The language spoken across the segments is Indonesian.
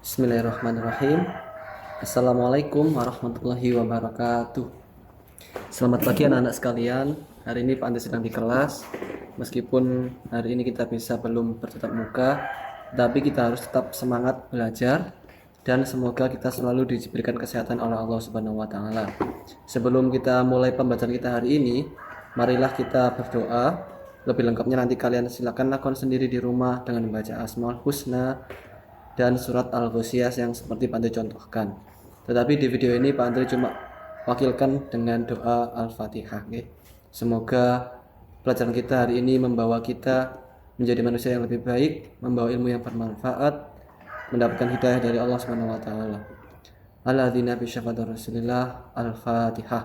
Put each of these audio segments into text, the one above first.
Bismillahirrahmanirrahim. Assalamualaikum warahmatullahi wabarakatuh. Selamat pagi anak-anak sekalian. Hari ini Pak Andri sedang di kelas. Meskipun hari ini kita belum bertatap muka, tapi kita harus tetap semangat belajar dan semoga kita selalu diberikan kesehatan oleh Allah Subhanahu wa taala. Sebelum kita mulai pembelajaran kita hari ini, marilah kita berdoa. Lebih lengkapnya nanti kalian silakan lakukan sendiri di rumah dengan membaca Asmaul Husna dan surat Al-Ghasyiyah yang seperti Pak Andri contohkan. Tetapi di video ini Pak Andri cuma wakilkan dengan doa Al-Fatihah. Okay? Semoga pelajaran kita hari ini membawa kita menjadi manusia yang lebih baik, membawa ilmu yang bermanfaat, mendapatkan hidayah dari Allah Subhanahu wa taala. Alladzina bi syafaati Rasulillah. Al-Fatihah.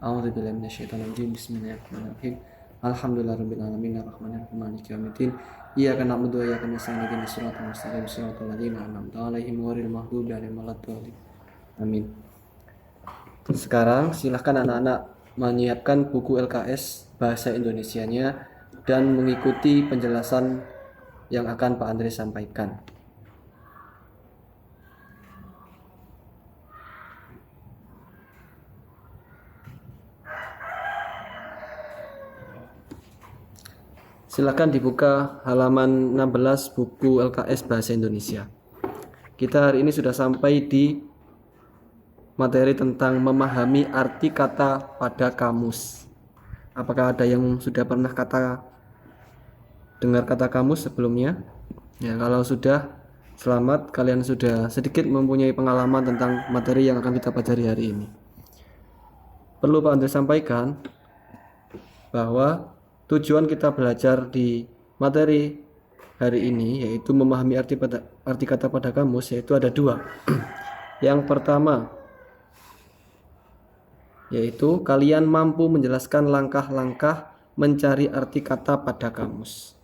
A'udzubillahi minasyaitonir rajim. Bismillahirrahmanirrahim. Alhamdulillahirabbil alamin arrahmanirrahim maliki yaumiddin. Iyyaka na'budu wa iyyaka nasta'in ihdinas siratal mustaqim siratal ladzina an'amta 'alaihim ghairil maghdubi 'alaihim waladdallin. Amin. Sekarang silahkan anak-anak menyiapkan buku LKS bahasa Indonesianya dan mengikuti penjelasan yang akan Pak Andri sampaikan. Silakan dibuka halaman 16 buku LKS Bahasa Indonesia. Kita hari ini sudah sampai di materi tentang memahami arti kata pada kamus. Apakah ada yang sudah pernah dengar kata kamus sebelumnya? Ya, kalau sudah, selamat, kalian sudah sedikit mempunyai pengalaman tentang materi yang akan kita pelajari hari ini. Perlu Pak Andri sampaikan bahwa tujuan kita belajar di materi hari ini yaitu memahami arti kata pada kamus, yaitu ada dua. Yang pertama yaitu kalian mampu menjelaskan langkah-langkah mencari arti kata pada kamus.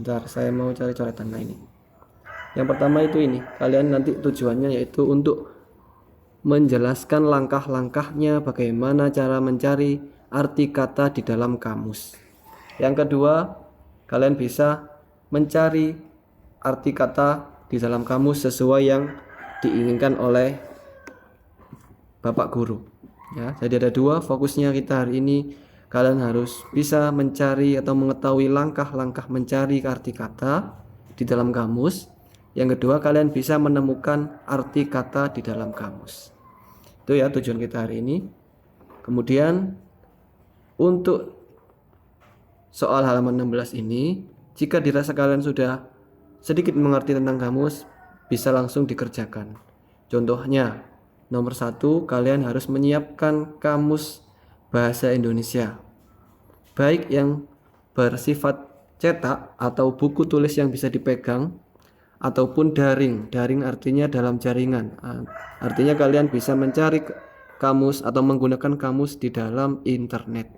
Bentar, saya mau cari coretan ini. Yang pertama itu ini, kalian nanti tujuannya yaitu untuk menjelaskan langkah-langkahnya bagaimana cara mencari arti kata di dalam kamus. Yang kedua, kalian bisa mencari arti kata di dalam kamus sesuai yang diinginkan oleh Bapak Guru. Ya, jadi ada dua fokusnya kita hari ini. Kalian harus bisa mencari atau mengetahui langkah-langkah mencari arti kata di dalam kamus. Yang kedua, kalian bisa menemukan arti kata di dalam kamus. Itu ya tujuan kita hari ini. Kemudian untuk soal halaman 16 ini, jika dirasa kalian sudah sedikit mengerti tentang kamus, bisa langsung dikerjakan. Contohnya, nomor 1, kalian harus menyiapkan kamus bahasa Indonesia, baik yang bersifat cetak atau buku tulis yang bisa dipegang, ataupun daring. Daring artinya dalam jaringan. Artinya kalian bisa mencari kamus atau menggunakan kamus di dalam internet.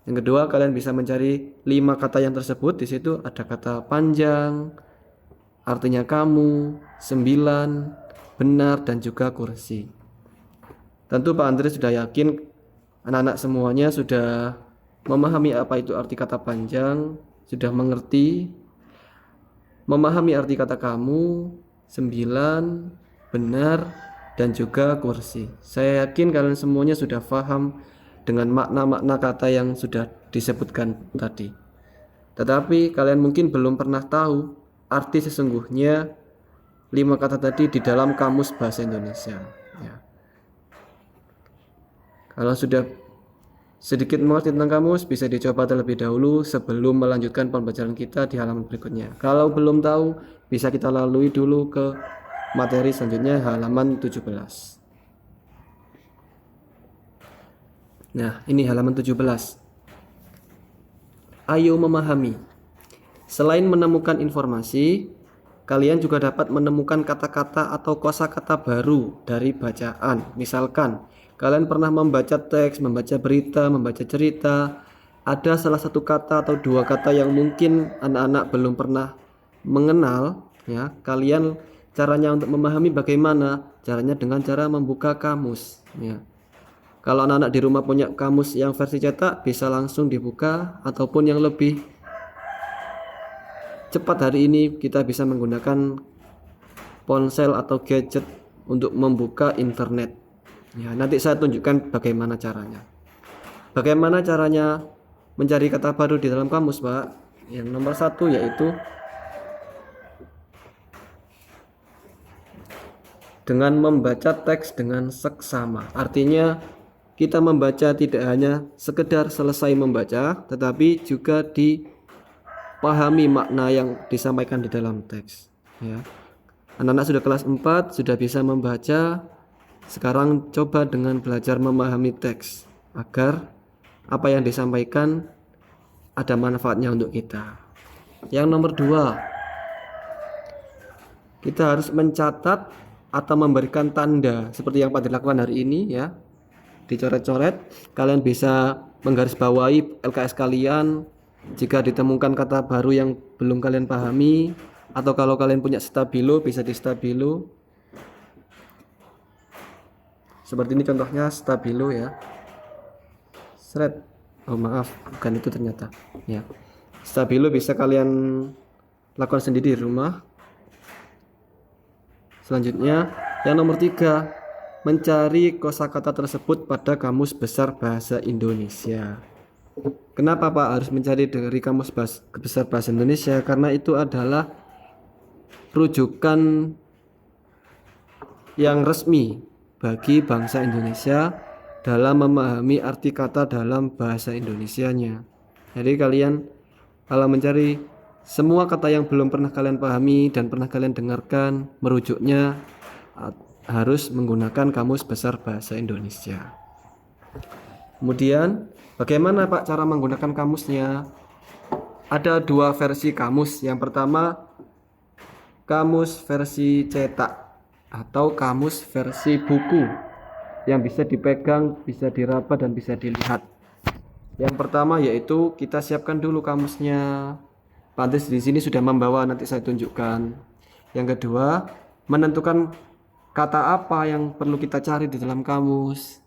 Yang kedua, kalian bisa mencari 5 kata yang tersebut. Di situ ada kata panjang, artinya kamu, 9, benar, dan juga kursi. Tentu Pak Andri sudah yakin anak-anak semuanya sudah memahami apa itu arti kata panjang, sudah mengerti, memahami arti kata kamu, 9, benar, dan juga kursi. Saya yakin kalian semuanya sudah paham dengan makna-makna kata yang sudah disebutkan tadi. Tetapi kalian mungkin belum pernah tahu arti sesungguhnya 5 kata tadi di dalam kamus bahasa Indonesia. Ya. Kalau sudah sedikit mengerti tentang kamus, bisa dicoba terlebih dahulu sebelum melanjutkan pembelajaran kita di halaman berikutnya. Kalau belum tahu, bisa kita lalui dulu ke materi selanjutnya, halaman 17. Nah, ini halaman 17. Ayo memahami. Selain menemukan informasi, kalian juga dapat menemukan kata-kata atau kosakata baru dari bacaan. Misalkan, kalian pernah membaca teks, membaca berita, membaca cerita, ada salah satu kata atau 2 kata yang mungkin anak-anak belum pernah mengenal, ya. Kalian caranya untuk memahami bagaimana? Caranya dengan cara membuka kamus, ya. Kalau anak-anak di rumah punya kamus yang versi cetak, bisa langsung dibuka, ataupun yang lebih cepat hari ini kita bisa menggunakan ponsel atau gadget untuk membuka internet. Ya, nanti saya tunjukkan bagaimana caranya. Bagaimana caranya mencari kata baru di dalam kamus, Pak? Yang nomor 1 yaitu dengan membaca teks dengan seksama. Artinya kita membaca tidak hanya sekedar selesai membaca, tetapi juga dipahami makna yang disampaikan di dalam teks. Ya. Anak-anak sudah kelas 4 sudah bisa membaca. Sekarang coba dengan belajar memahami teks agar apa yang disampaikan ada manfaatnya untuk kita. Yang nomor 2, kita harus mencatat atau memberikan tanda seperti yang Pak dilakukan hari ini ya. Dicoret-coret, kalian bisa menggarisbawahi LKS kalian jika ditemukan kata baru yang belum kalian pahami, atau kalau kalian punya stabilo bisa di stabilo. Seperti ini contohnya stabilo ya. Seret. Oh maaf, bukan itu ternyata. Ya. Stabilo bisa kalian lakukan sendiri di rumah. Selanjutnya, yang nomor 3, mencari kosakata tersebut pada Kamus Besar Bahasa Indonesia. Kenapa Pak harus mencari dari Kamus Besar Bahasa Indonesia? Karena itu adalah rujukan yang resmi bagi bangsa Indonesia dalam memahami arti kata dalam bahasa Indonesianya. Jadi kalian kalau mencari semua kata yang belum pernah kalian pahami dan pernah kalian dengarkan, merujuknya harus menggunakan Kamus Besar Bahasa Indonesia. Kemudian bagaimana Pak cara menggunakan kamusnya? Ada 2 versi kamus. Yang pertama, kamus versi cetak atau kamus versi buku yang bisa dipegang, bisa diraba dan bisa dilihat. Yang pertama yaitu kita siapkan dulu kamusnya. Pantes di sini sudah membawa, nanti saya tunjukkan. Yang kedua, menentukan kata apa yang perlu kita cari di dalam kamus.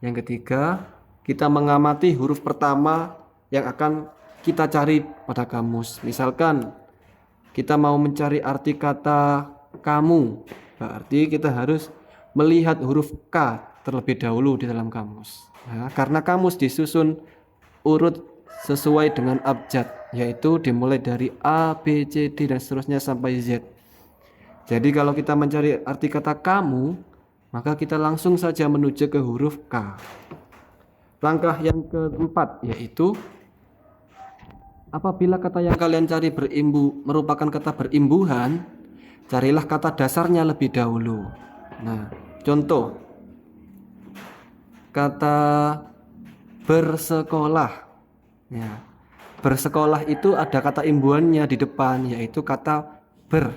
Yang ketiga, kita mengamati huruf pertama yang akan kita cari pada kamus. Misalkan kita mau mencari arti kata kamu, berarti kita harus melihat huruf K terlebih dahulu di dalam kamus. Nah, karena kamus disusun urut sesuai dengan abjad, yaitu dimulai dari A, B, C, D dan seterusnya sampai Z. Jadi kalau kita mencari arti kata kamu, maka kita langsung saja menuju ke huruf K. Langkah yang keempat yaitu apabila kata yang kalian cari merupakan kata berimbuhan, carilah kata dasarnya lebih dahulu. Nah, contoh kata bersekolah. Ya, bersekolah itu ada kata imbuhannya di depan yaitu kata ber.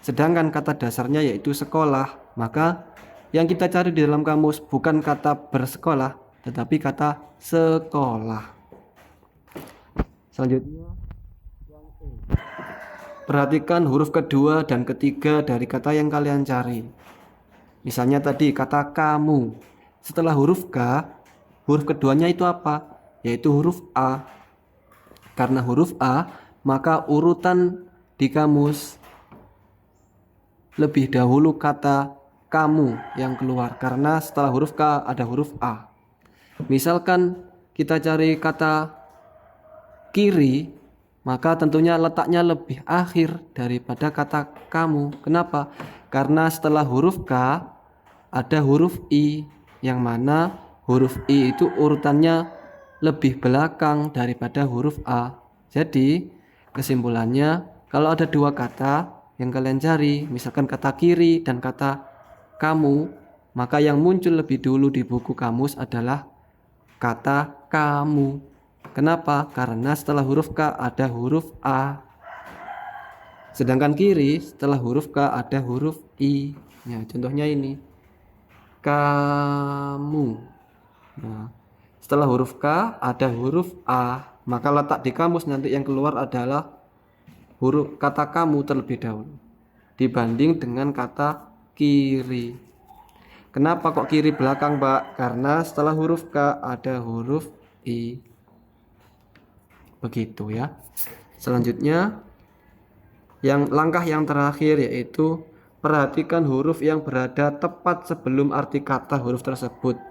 Sedangkan kata dasarnya yaitu sekolah. Maka yang kita cari di dalam kamus bukan kata bersekolah, tetapi kata sekolah. Selanjutnya, perhatikan huruf kedua dan ketiga dari kata yang kalian cari. Misalnya tadi kata kamu. Setelah huruf K, huruf keduanya itu apa? Yaitu huruf A. Karena huruf A, maka urutan di kamus lebih dahulu kata kamu yang keluar. Karena setelah huruf K ada huruf A. Misalkan kita cari kata kiri, maka tentunya letaknya lebih akhir daripada kata kamu. Kenapa? Karena setelah huruf K ada huruf I, yang mana huruf I itu urutannya lebih belakang daripada huruf A. Jadi kesimpulannya, kalau ada 2 kata yang kalian cari, misalkan kata kiri dan kata kamu, maka yang muncul lebih dulu di buku kamus adalah kata kamu. Kenapa? Karena setelah huruf K ada huruf A. Sedangkan kiri setelah huruf K ada huruf I. Ya, contohnya ini. Kamu. Nah, setelah huruf K ada huruf A. Maka letak di kamus nanti yang keluar adalah huruf kata kamu terlebih dahulu dibanding dengan kata kiri. Kenapa kok kiri belakang, Pak? Karena setelah huruf K ada huruf I. Begitu ya. Selanjutnya Yang langkah yang terakhir yaitu perhatikan huruf yang berada tepat sebelum arti kata huruf tersebut,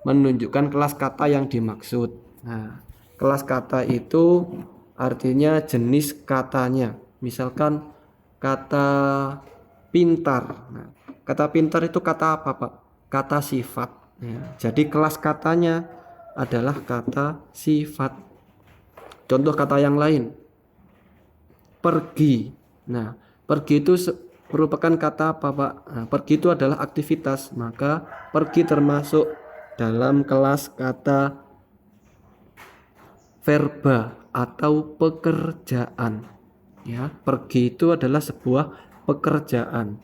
menunjukkan kelas kata yang dimaksud. Nah, kelas kata itu artinya jenis katanya. Misalkan kata pintar. Nah, kata pintar itu kata apa, Pak? Kata sifat. Ya, jadi kelas katanya adalah kata sifat. Contoh kata yang lain, pergi. Nah, pergi itu merupakan kata apa, Pak? Nah, pergi itu adalah aktivitas, maka pergi termasuk dalam kelas kata verba atau pekerjaan. Ya, pergi itu adalah sebuah pekerjaan.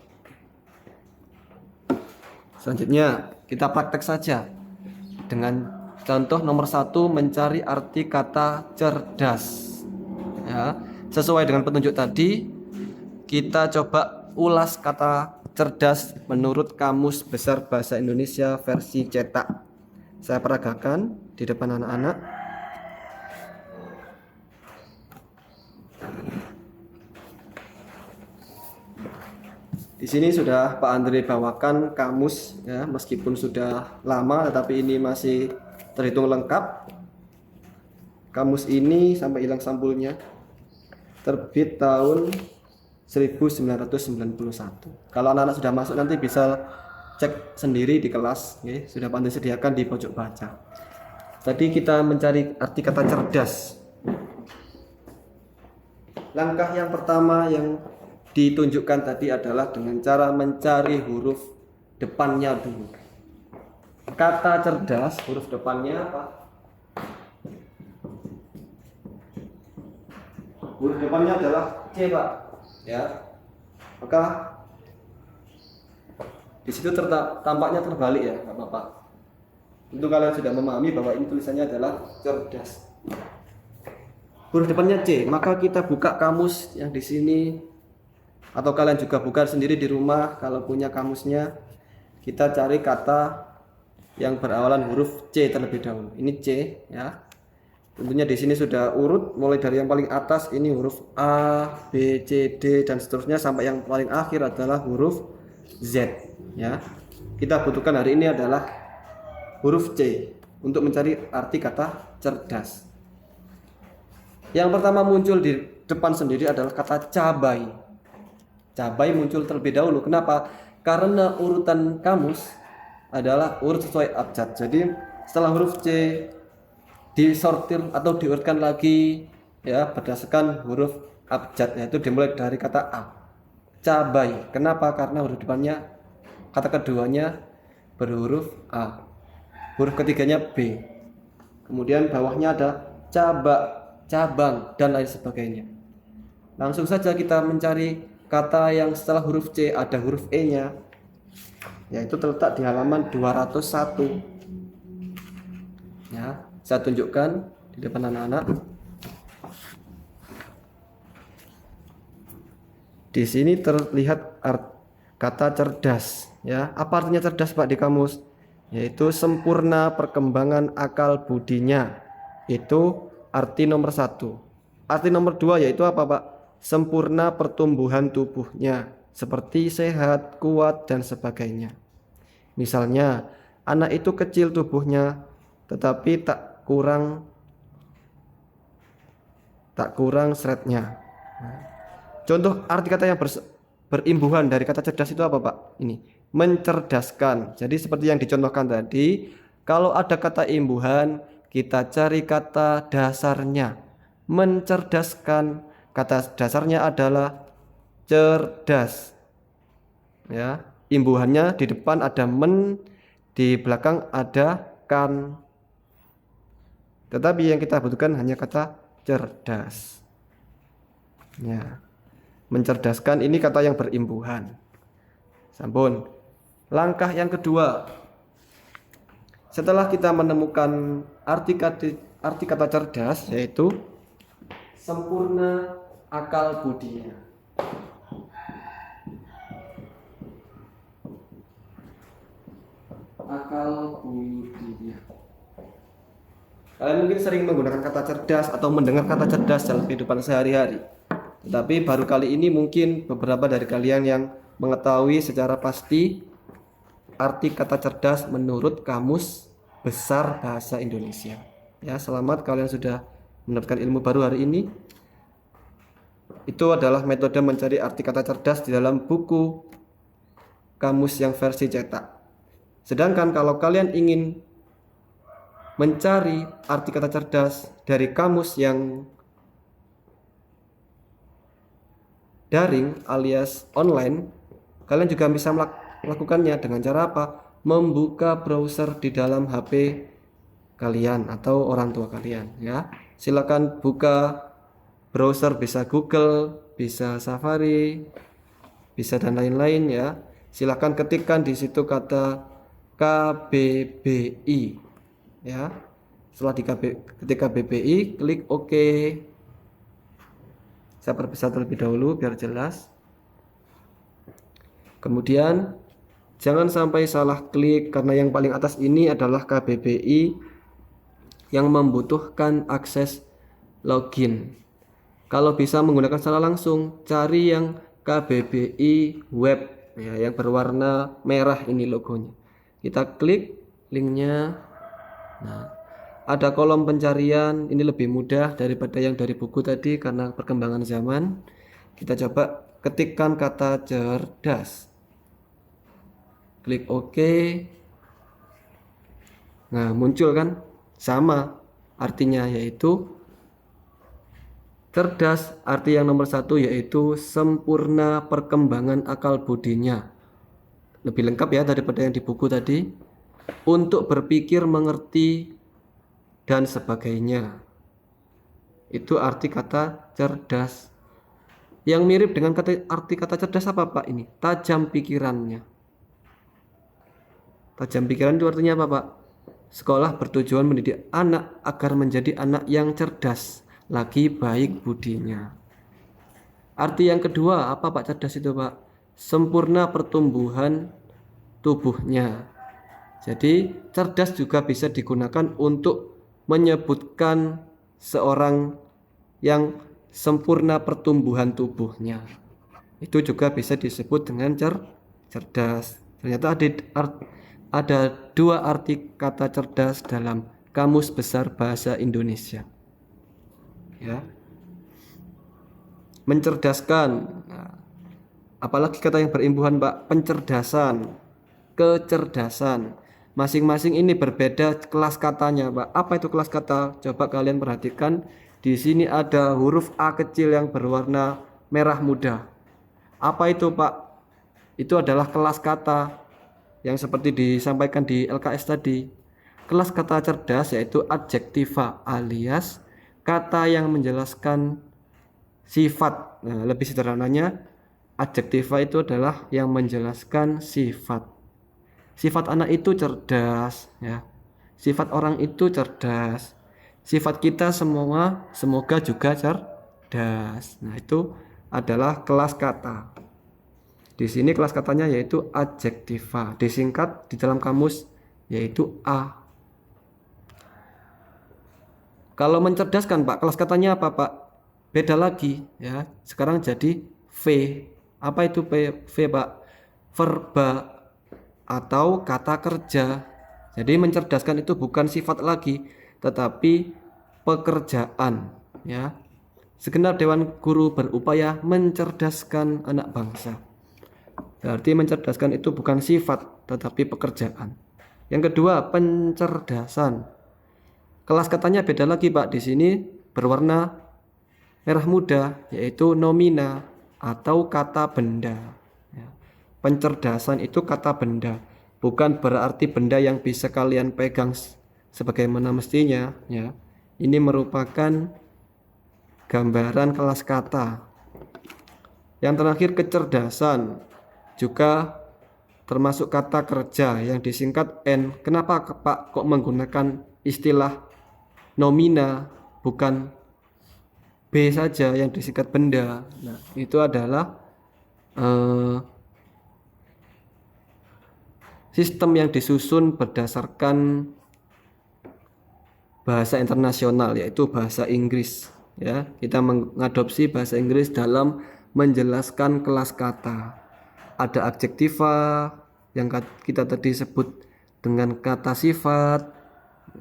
Selanjutnya kita praktek saja dengan contoh nomor 1, mencari arti kata cerdas. Ya, sesuai dengan petunjuk tadi, kita coba ulas kata cerdas menurut Kamus Besar Bahasa Indonesia versi cetak. Saya peragakan di depan anak-anak. Di sini sudah Pak Andre bawakan kamus ya, meskipun sudah lama tetapi ini masih terhitung lengkap. Kamus ini sampai hilang sampulnya. Terbit tahun 1991. Kalau anak-anak sudah masuk nanti bisa cek sendiri di kelas, ya, sudah Pak Andre sediakan di pojok baca. Tadi kita mencari arti kata cerdas. Langkah yang pertama yang ditunjukkan tadi adalah dengan cara mencari huruf depannya dulu. Kata cerdas, huruf depannya apa? Huruf depannya adalah C, Pak. Ya. Maka di situ tampaknya terbalik ya, nggak apa-apa. Tentu kalian sudah memahami bahwa ini tulisannya adalah cerdas. Huruf depannya C, maka kita buka kamus yang di sini. Atau kalian juga buka sendiri di rumah kalau punya kamusnya. Kita cari kata yang berawalan huruf C terlebih dahulu. Ini C ya. Tentunya di sini sudah urut mulai dari yang paling atas ini huruf A, B, C, D dan seterusnya sampai yang paling akhir adalah huruf Z ya. Kita butuhkan hari ini adalah huruf C untuk mencari arti kata cerdas. Yang pertama muncul di depan sendiri adalah kata cabai. Cabai muncul terlebih dahulu. Kenapa? Karena urutan kamus adalah urut sesuai abjad. Jadi setelah huruf C disortir atau diurutkan lagi ya berdasarkan huruf abjad, yaitu dimulai dari kata A. Cabai. Kenapa? Karena huruf depannya, kata keduanya berhuruf A. Huruf ketiganya B. Kemudian bawahnya ada cabang dan lain sebagainya. Langsung saja kita mencari kata yang setelah huruf C ada huruf E-nya, yaitu terletak di halaman 201. Ya, saya tunjukkan di depan anak-anak. Di sini terlihat kata cerdas. Ya, apa artinya cerdas, Pak, di kamus? Yaitu sempurna perkembangan akal budinya. Itu arti nomor 1. Arti nomor 2 yaitu apa, Pak? Sempurna pertumbuhan tubuhnya, seperti sehat, kuat, dan sebagainya. Misalnya, anak itu kecil tubuhnya, tetapi tak kurang seretnya. Contoh arti kata yang berimbuhan dari kata cerdas itu apa, Pak? Ini, mencerdaskan. Jadi seperti yang dicontohkan tadi, kalau ada kata imbuhan, kita cari kata dasarnya. Mencerdaskan. Kata dasarnya adalah cerdas. Ya, imbuhannya di depan ada men, di belakang ada kan. Tetapi yang kita butuhkan hanya kata cerdas. Ya. Mencerdaskan ini kata yang berimbuhan. Sampun. Langkah yang kedua. Setelah kita menemukan arti kata cerdas, yaitu sempurna akal budinya. Akal budinya. Kalian mungkin sering menggunakan kata cerdas atau mendengar kata cerdas dalam kehidupan sehari-hari. Tetapi baru kali ini mungkin beberapa dari kalian yang mengetahui secara pasti arti kata cerdas menurut Kamus Besar Bahasa Indonesia. Ya, selamat kalian sudah mendapatkan ilmu baru hari ini. Itu adalah metode mencari arti kata cerdas di dalam buku kamus yang versi cetak. Sedangkan kalau kalian ingin mencari arti kata cerdas dari kamus yang daring alias online, kalian juga bisa melakukannya dengan cara apa? Membuka browser di dalam HP kalian atau orang tua kalian, ya. Silakan buka browser, bisa Google, bisa Safari, bisa dan lain-lain, ya. Silakan ketikkan di situ kata KBBI, ya. Setelah ketik KBBI, klik OK. Saya perbesar terlebih dahulu biar jelas. Kemudian jangan sampai salah klik, karena yang paling atas ini adalah KBBI yang membutuhkan akses login. Kalau bisa menggunakan secara langsung, cari yang KBBI web, ya, yang berwarna merah ini logonya. Kita klik linknya. Nah, ada kolom pencarian, ini lebih mudah daripada yang dari buku tadi karena perkembangan zaman. Kita coba ketikkan kata cerdas. Klik OK. Nah, muncul kan? Sama artinya, yaitu cerdas. Arti yang nomor 1 yaitu sempurna perkembangan akal budinya. Lebih lengkap ya daripada yang di buku tadi. Untuk berpikir, mengerti, dan sebagainya. Itu arti kata cerdas. Yang mirip dengan arti kata cerdas apa Pak ini? Tajam pikirannya. Tajam pikiran itu artinya apa Pak? Sekolah bertujuan mendidik anak agar menjadi anak yang cerdas, lagi baik budinya. Arti yang kedua apa Pak cerdas itu Pak? Sempurna pertumbuhan tubuhnya. Jadi cerdas juga bisa digunakan untuk menyebutkan seorang yang sempurna pertumbuhan tubuhnya. Itu juga bisa disebut dengan cerdas. Ternyata ada 2 arti kata cerdas dalam Kamus Besar Bahasa Indonesia, ya. Mencerdaskan, nah, apalagi kata yang berimbuhan Pak, pencerdasan, kecerdasan. Masing-masing ini berbeda kelas katanya Pak. Apa itu kelas kata? Coba kalian perhatikan. Di sini ada huruf A kecil yang berwarna merah muda. Apa itu Pak? Itu adalah kelas kata yang seperti disampaikan di LKS tadi. Kelas kata cerdas yaitu adjektiva alias kata yang menjelaskan sifat. Nah, lebih sederhananya, adjektiva itu adalah yang menjelaskan sifat. Sifat anak itu cerdas, ya. Sifat orang itu cerdas. Sifat kita semua semoga juga cerdas. Nah, itu adalah kelas kata. Di sini kelas katanya yaitu adjektiva, disingkat di dalam kamus yaitu A. Kalau mencerdaskan Pak, kelas katanya apa Pak? Beda lagi, ya. Sekarang jadi V. Apa itu V Pak? Verba atau kata kerja. Jadi mencerdaskan itu bukan sifat lagi, tetapi pekerjaan, ya. Segenap dewan guru berupaya mencerdaskan anak bangsa. Berarti mencerdaskan itu bukan sifat, tetapi pekerjaan. Yang kedua, pencerdasan. Kelas katanya beda lagi Pak. Di sini berwarna merah muda, yaitu nomina atau kata benda. Pencerdasan itu kata benda, bukan berarti benda yang bisa kalian pegang sebagaimana mestinya, ya. Ini merupakan gambaran kelas kata. Yang terakhir, kecerdasan juga termasuk kata kerja yang disingkat N. Kenapa Pak kok menggunakan istilah nomina bukan B saja yang disingkat benda? Nah, itu adalah sistem yang disusun berdasarkan bahasa internasional, yaitu bahasa Inggris, ya. Kita mengadopsi bahasa Inggris dalam menjelaskan kelas kata. Ada adjektiva yang kita tadi sebut dengan kata sifat,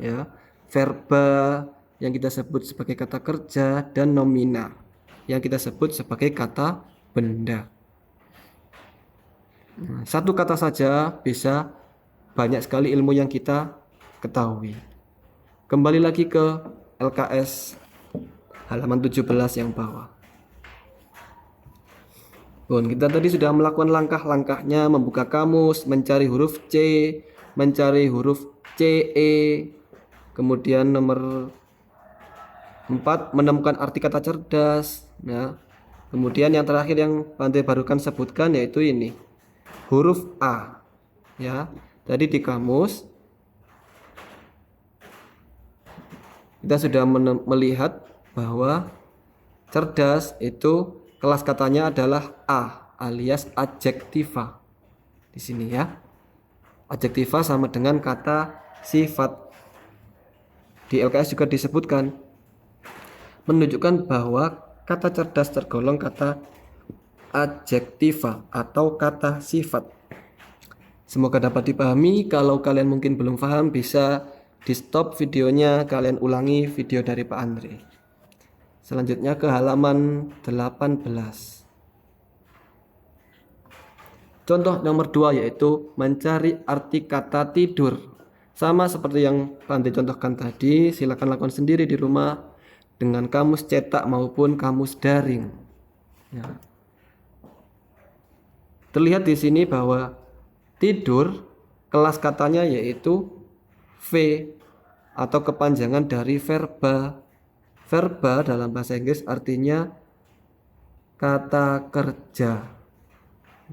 ya, verba yang kita sebut sebagai kata kerja, dan nomina yang kita sebut sebagai kata benda. Nah, satu kata saja bisa banyak sekali ilmu yang kita ketahui. Kembali lagi ke LKS halaman 17 yang bawah. Kita tadi sudah melakukan langkah-langkahnya, membuka kamus, mencari huruf C, mencari huruf CE. Kemudian nomor 4, menemukan arti kata cerdas. Nah, kemudian yang terakhir yang Bante barukan sebutkan yaitu ini, huruf A. Ya, tadi di kamus kita sudah melihat bahwa cerdas itu kelas katanya adalah A alias adjektiva. Di sini ya. Adjektiva sama dengan kata sifat. Di LKS juga disebutkan menunjukkan bahwa kata cerdas tergolong kata adjektiva atau kata sifat. Semoga dapat dipahami. Kalau kalian mungkin belum paham, bisa di stop videonya, kalian ulangi video dari Pak Andre. Selanjutnya ke halaman 18. Contoh nomor 2 yaitu mencari arti kata tidur. Sama seperti yang Bante contohkan tadi, silakan lakukan sendiri di rumah dengan kamus cetak maupun kamus daring. Ya. Terlihat di sini bahwa tidur kelas katanya yaitu V atau kepanjangan dari verba. Verba dalam bahasa Inggris artinya kata kerja.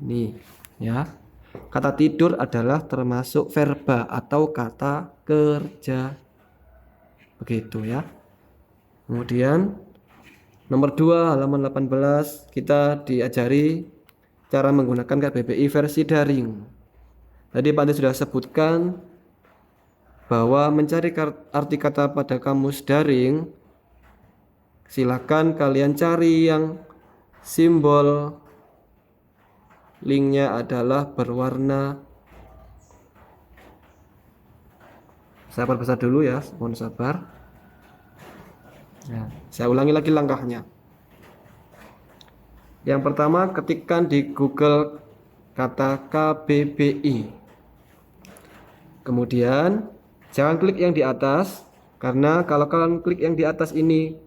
Nih, ya. Kata tidur adalah termasuk verba atau kata kerja. Begitu ya. Kemudian nomor 2 halaman 18 kita diajari cara menggunakan KBBI versi daring. Tadi Pak Andi sudah sebutkan bahwa mencari arti kata pada kamus daring, silakan kalian cari yang simbol linknya adalah berwarna. Saya perbesar dulu ya, mohon sabar. Nah, saya ulangi lagi langkahnya. Yang pertama, ketikkan di Google kata KBBI. Kemudian jangan klik yang di atas, karena kalau kalian klik yang di atas ini,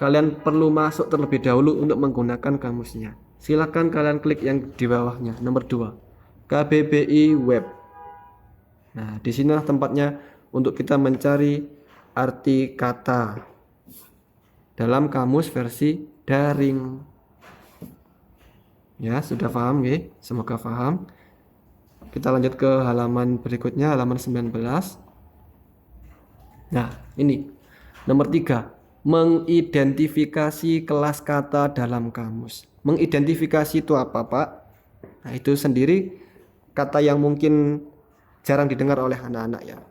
kalian perlu masuk terlebih dahulu untuk menggunakan kamusnya. Silakan kalian klik yang di bawahnya, nomor 2, KBBI Web. Nah, di sinilah tempatnya untuk kita mencari arti kata dalam kamus versi daring. Ya, sudah paham ya? Semoga paham. Kita lanjut ke halaman berikutnya, halaman 19. Nah, ini nomor 3, mengidentifikasi kelas kata dalam kamus. Mengidentifikasi itu apa, Pak? Nah, itu sendiri kata yang mungkin jarang didengar oleh anak-anak ya.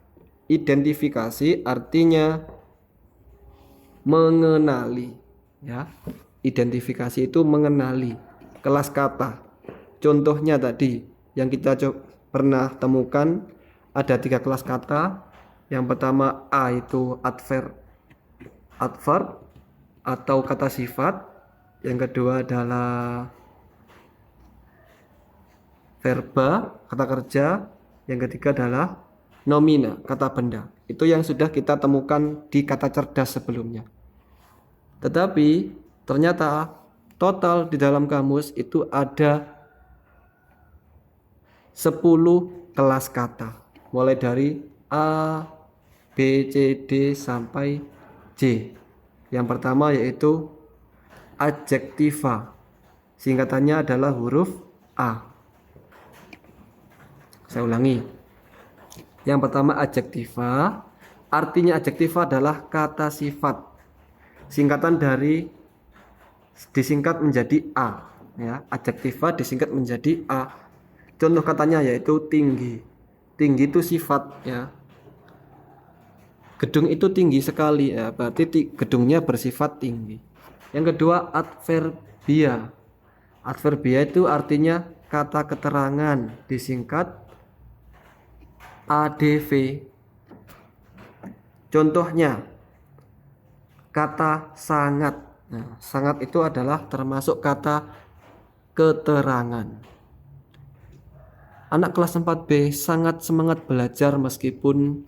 Identifikasi artinya mengenali ya. Identifikasi itu mengenali kelas kata. Contohnya tadi yang kita pernah temukan ada 3 kelas kata. Yang pertama A itu adverb atau kata sifat. Yang kedua adalah verba, kata kerja. Yang ketiga adalah nomina, kata benda. Itu yang sudah kita temukan di kata cerdas sebelumnya. Tetapi ternyata total di dalam kamus itu ada 10 kelas kata. Mulai dari A, B, C, D sampai J. Yang pertama yaitu adjektiva. Singkatannya adalah huruf A. Saya ulangi. Yang pertama adjektiva. Artinya adjektiva adalah kata sifat. Singkatan dari disingkat menjadi A ya. Adjektiva disingkat menjadi A. Contoh katanya yaitu tinggi. Tinggi itu sifat ya. Gedung itu tinggi sekali, ya, berarti gedungnya bersifat tinggi. Yang kedua, adverbia. Adverbia itu artinya kata keterangan, disingkat ADV. Contohnya, kata sangat. Nah, sangat itu adalah termasuk kata keterangan. Anak kelas 4B sangat semangat belajar meskipun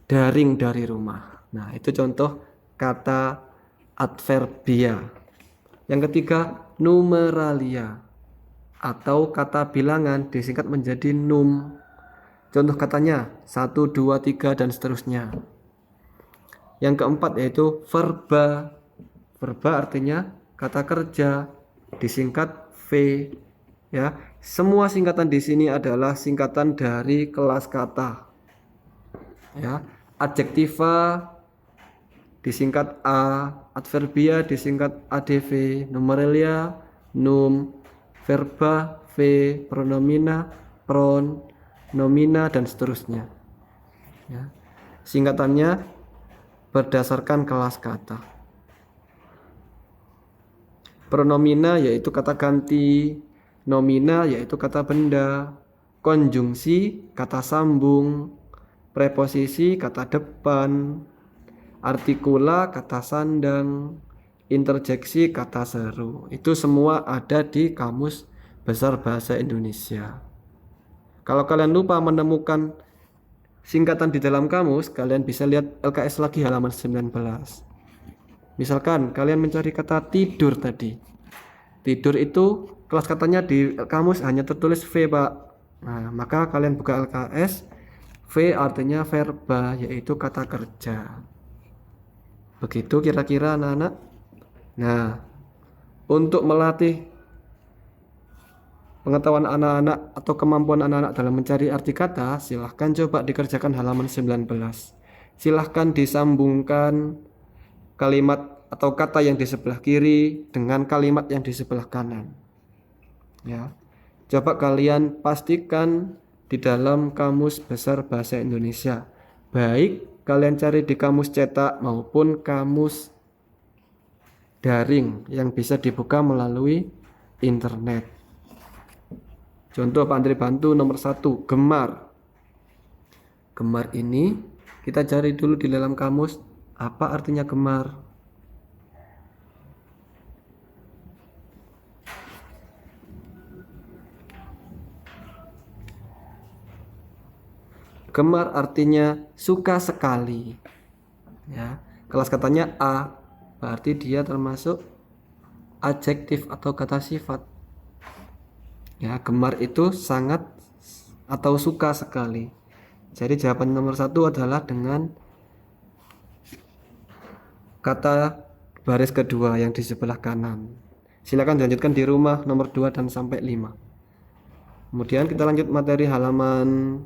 daring dari rumah. Nah, itu contoh kata adverbia. Yang ketiga, numeralia atau kata bilangan disingkat menjadi num. Contoh katanya 1, 2, 3 dan seterusnya. Yang keempat yaitu verba. Verba artinya kata kerja disingkat V, ya. Semua singkatan di sini adalah singkatan dari kelas kata. Ya, adjektiva disingkat A, adverbia disingkat ADV, numeralia num, verba V, pronomina pron, nomina dan seterusnya. Ya. Singkatannya berdasarkan kelas kata. Pronomina yaitu kata ganti, nomina yaitu kata benda, konjungsi kata sambung, preposisi kata depan, artikula kata sandang, interjeksi kata seru. Itu semua ada di Kamus Besar Bahasa Indonesia. Kalau kalian lupa menemukan singkatan di dalam kamus, kalian bisa lihat LKS lagi halaman 19. Misalkan kalian mencari kata tidur tadi. Tidur itu kelas katanya di kamus hanya tertulis V, Pak. Nah, maka kalian buka LKS. V artinya verba, yaitu kata kerja. Begitu kira-kira anak-anak. Nah, untuk melatih pengetahuan anak-anak atau kemampuan anak-anak dalam mencari arti kata, silahkan coba dikerjakan halaman 19. Silahkan disambungkan kalimat atau kata yang di sebelah kiri dengan kalimat yang di sebelah kanan. Ya. Coba kalian pastikan di dalam Kamus Besar Bahasa Indonesia. Baik kalian cari di kamus cetak maupun kamus daring yang bisa dibuka melalui internet. Contoh Pak Andri bantu nomor 1, gemar. Gemar ini kita cari dulu di dalam kamus. Apa artinya gemar? Gemar artinya suka sekali. Ya, kelas katanya A, berarti dia termasuk adjektif atau kata sifat. Ya, gemar itu sangat atau suka sekali. Jadi jawaban nomor 1 adalah dengan kata baris kedua yang di sebelah kanan. Silakan dilanjutkan di rumah nomor 2 dan sampai 5. Kemudian kita lanjut materi halaman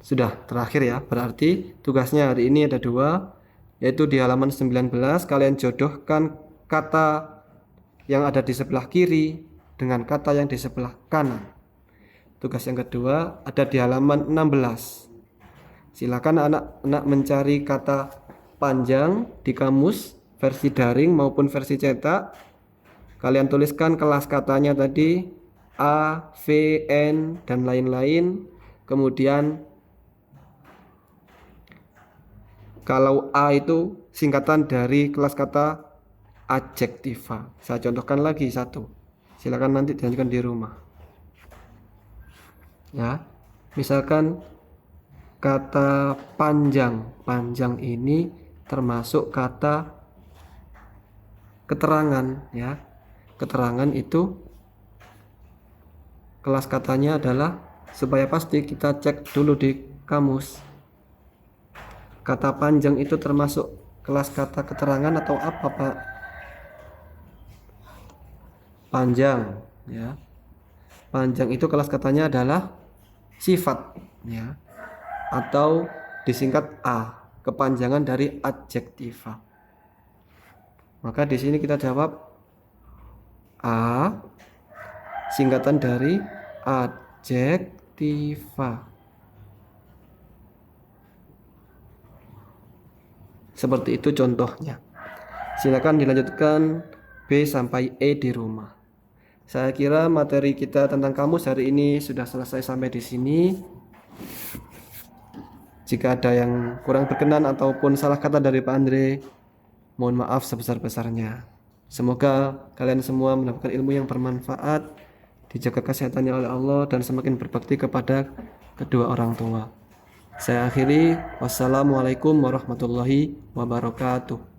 sudah terakhir ya. Berarti tugasnya hari ini ada 2, yaitu di halaman 19 kalian jodohkan kata yang ada di sebelah kiri dengan kata yang di sebelah kanan. Tugas yang kedua ada di halaman 16. Silakan anak-anak mencari kata panjang di kamus versi daring maupun versi cetak. Kalian tuliskan kelas katanya tadi A, V, N dan lain-lain. Kemudian kalau A itu singkatan dari kelas kata adjektiva. Saya contohkan lagi satu. Silakan nanti dilanjutkan di rumah. Ya. Misalkan kata panjang. Panjang ini termasuk kata keterangan, ya. Keterangan itu kelas katanya adalah, supaya pasti kita cek dulu di kamus. Kata panjang itu termasuk kelas kata keterangan atau apa, Pak? Panjang, ya. Panjang itu kelas katanya adalah sifat, ya. Atau disingkat A, kepanjangan dari adjektiva. Maka di sini kita jawab A, singkatan dari adjektiva. Seperti itu contohnya. Silakan dilanjutkan B sampai E di rumah. Saya kira materi kita tentang kamus hari ini sudah selesai sampai di sini. Jika ada yang kurang berkenan ataupun salah kata dari Pak Andre, mohon maaf sebesar-besarnya. Semoga kalian semua mendapatkan ilmu yang bermanfaat, dijaga kesehatannya oleh Allah, dan semakin berbakti kepada kedua orang tua. Saya akhiri, wassalamualaikum warahmatullahi wabarakatuh.